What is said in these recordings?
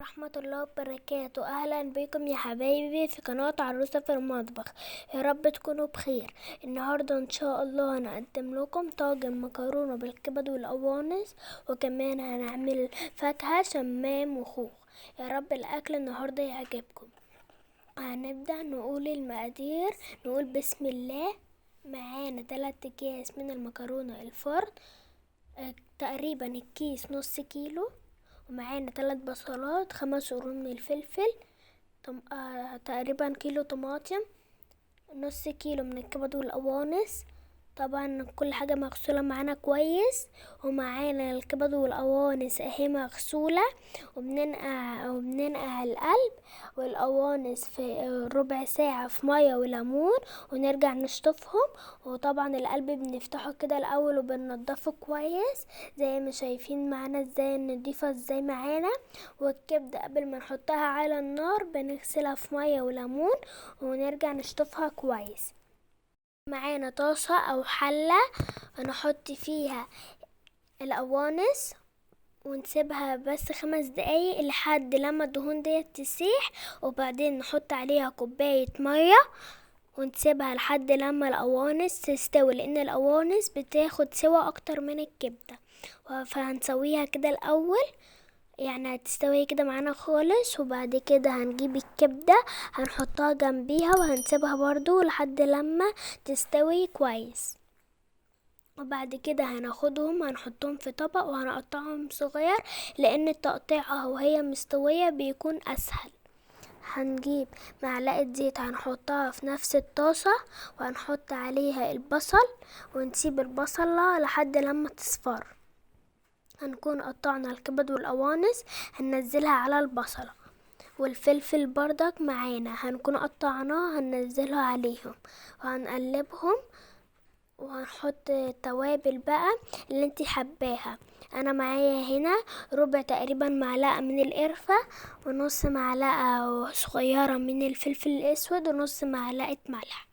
ورحمة الله وبركاته. أهلا بكم يا حبايبي في قناة عروسة في المطبخ. يا رب تكونوا بخير. النهاردة إن شاء الله هنقدم لكم طاجن مكرونة بالكبد والقوانص، وكمان هنعمل فاكهة شمام وخوخ. يا رب الأكل النهاردة يعجبكم. هنبدأ نقول المقادير. نقول بسم الله. معانا 3 أكياس من المكرونة الفرن، تقريبا الكيس نص كيلو، ومعانا 3 بصلات، 5 قرون من الفلفل، تقريبا كيلو طماطم، نص كيلو من الكبد والقوانص. طبعا كل حاجة مغسولة معانا كويس، ومعانا الكبد والقوانص اهي مغسولة، وبننقع القلب والقوانص في ربع ساعة في مية وليمون، ونرجع نشطفهم. وطبعا القلب بنفتحه كده الاول وبننضفه كويس زي ما شايفين معانا ازاي نضيفها ازاي معانا. والكبدة قبل ما نحطها على النار بنغسلها في مية وليمون ونرجع نشطفها كويس. معانا طاسة او حلة هنحط فيها القوانص ونسيبها بس 5 دقايق لحد لما الدهون ديت تسيح، وبعدين نحط عليها كوباية مية ونسيبها لحد لما القوانص تستوي، لان القوانص بتاخد سوا اكتر من الكبدة. فهنسويها كده الاول، يعني هتستوي كده معانا خالص. وبعد كده هنجيب الكبدة هنحطها جنبيها وهنسيبها برضو لحد لما تستوي كويس. وبعد كده هناخدهم هنحطهم في طبق وهنقطعهم صغير، لان التقطيع وهي مستوية بيكون اسهل. هنجيب معلقة زيت هنحطها في نفس الطاسة وهنحط عليها البصل، ونسيب البصلة لحد لما تصفر. هنكون قطعنا الكبد والقوانص هننزلها على البصلة، والفلفل بردك معانا هنكون قطعناه هننزلها عليهم وهنقلبهم. وهنحط التوابل بقى اللي انتي حباها. انا معايا هنا ربع تقريبا معلقة من القرفة، ونص معلقة صغيرة من الفلفل الاسود، ونص معلقة ملح.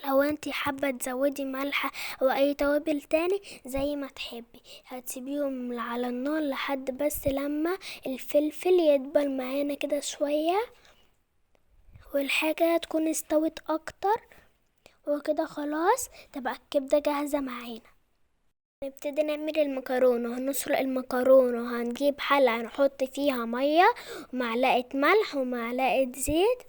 لو انتي حابة تزودي ملح او اي توابل تاني زي ما تحبي، هتسيبيهم على النار لحد بس لما الفلفل يدبل معانا كده شوية والحاجة تكون استوت اكتر. وكده خلاص تبقى الكبدة جاهزة معانا. نبتدي نعمل المكرونة. هنسلق المكرونة وهنجيب حلة هنحط فيها مية ومعلقة ملح ومعلقة زيت،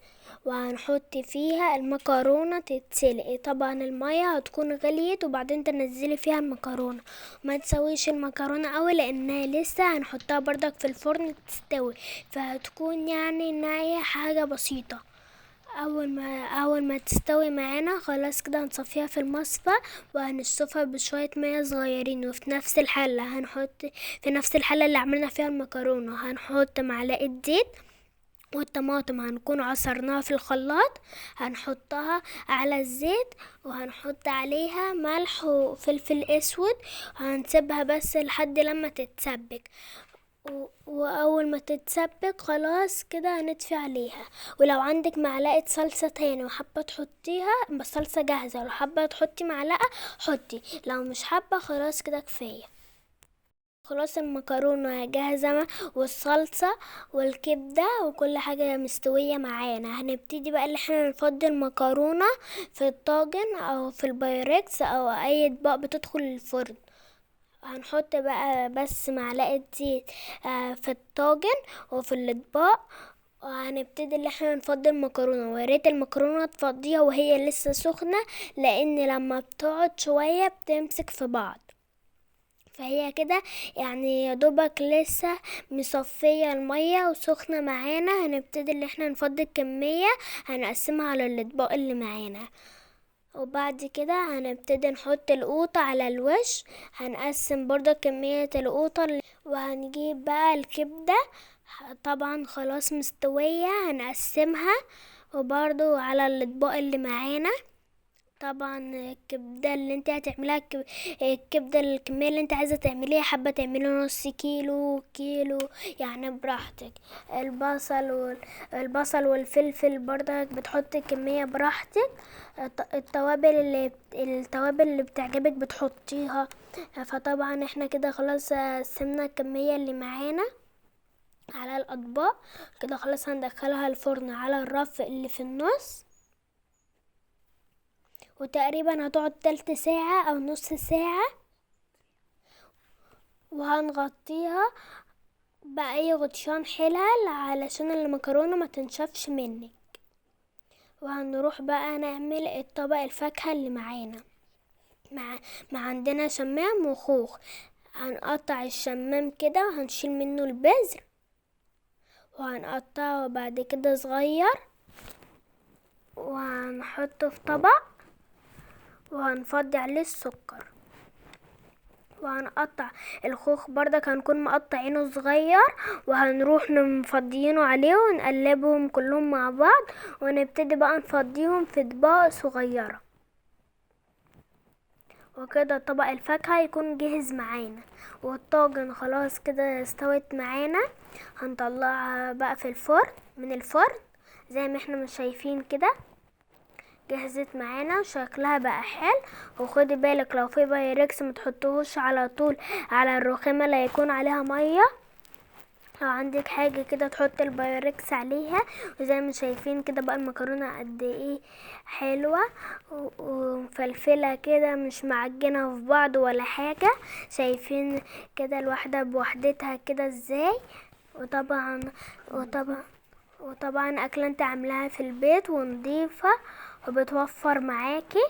وهنحط فيها المكرونة تتسلق. طبعا المية هتكون غليت وبعدين تنزلي فيها المكرونة. ما تسويش المكرونة قوي لانها لسه هنحطها بردك في الفرن تستوي، فهتكون يعني ناية حاجة بسيطة. اول ما تستوي معانا خلاص كده هنصفيها في المصفى وهنشطفها بشويه ميه صغيرين. وفي نفس الحله في نفس الحله اللي عملنا فيها المكرونه هنحط معلقه زيت، والطماطم هنكون عصرناها في الخلاط هنحطها على الزيت، وهنحط عليها ملح وفلفل اسود، وهنسيبها بس لحد لما تتسبك. واول ما تتسبك خلاص كده هنطفي عليها. ولو عندك معلقه صلصه تاني وحابه تحطيها، بس صلصه جاهزه، لو حابه تحطي معلقه حطي، لو مش حابه خلاص كده كفايه. خلاص المكرونه جاهزه والصلصه والكبده وكل حاجه مستويه معانا. هنبتدي بقى اللي احنا نفضي المكرونه في الطاجن او في البايركس او اي اطباق بتدخل الفرن. هنحط بقى بس معلقة زيت في الطاجن وفي الاطباق، وهنبتدي اللي احنا نفضي المكرونة. وياريت المكرونة تفضيها وهي لسه سخنة، لان لما بتقعد شوية بتمسك في بعض. فهي كده يعني يا دوبك لسه مصفية المية وسخنة معانا. هنبتدي اللي احنا نفضي الكمية هنقسمها على الاطباق اللي معانا. وبعد كده هنبتدي نحط القوطة على الوش. هنقسم برضه كمية القوطة وهنجيب بقى الكبدة طبعا خلاص مستوية هنقسمها وبرضه على الاطباق اللي معانا. طبعا الكبدة اللي انت هتعملها الكبدة الكمية اللي انت عايزة تعمليها، حابة تعملي نص كيلو كيلو يعني براحتك. البصل والفلفل برضك بتحطي كمية براحتك. التوابل اللي بتعجبك بتحطيها. فطبعا احنا كده خلاص قسمنا الكمية اللي معانا. على الاطباق كده. خلاص هندخلها الفرن على الرف اللي في النص، وتقريبا هتقعد تلت ساعة او نص ساعة، وهنغطيها بأي غطيان حلل علشان المكرونة ما تنشفش منك. وهنروح بقى نعمل الطبق الفاكهة اللي معانا. مع عندنا شمام وخوخ، هنقطع الشمام كده وهنشيل منه البذر، وهنقطعه بعد كده صغير، وهنحطه في طبق، وهنفضي عليه السكر. وهنقطع الخوخ برضك هنكون مقطعينه صغير، وهنروح مفضيينه عليه ونقلبهم كلهم مع بعض، ونبتدي بقى نفضيهم في اطباق صغيرة. وكده طبق الفاكهة يكون جاهز معانا. والطاجن خلاص كده استوت معانا، هنطلعها بقى في الفرن من الفرن زي ما احنا مش شايفين كده، جهزت معانا وشكلها بقى حلو. وخدي بالك لو في بايركس متحطوهوش على طول على الرخامة، لا يكون عليها مية. لو عندك حاجة كده تحط البايركس عليها. وزي ما شايفين كده بقى المكرونة قد ايه حلوة ومفلفلة كده، مش معجنة في بعض ولا حاجة. شايفين كده الواحدة بوحدتها كده ازاي. وطبعا وطبعا وطبعا اكلة انت عاملاها في البيت ونضيفة وبتوفر معاكي.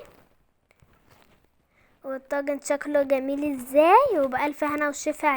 والطاجن شكله جميل ازاي، وبألف هنا وشفا.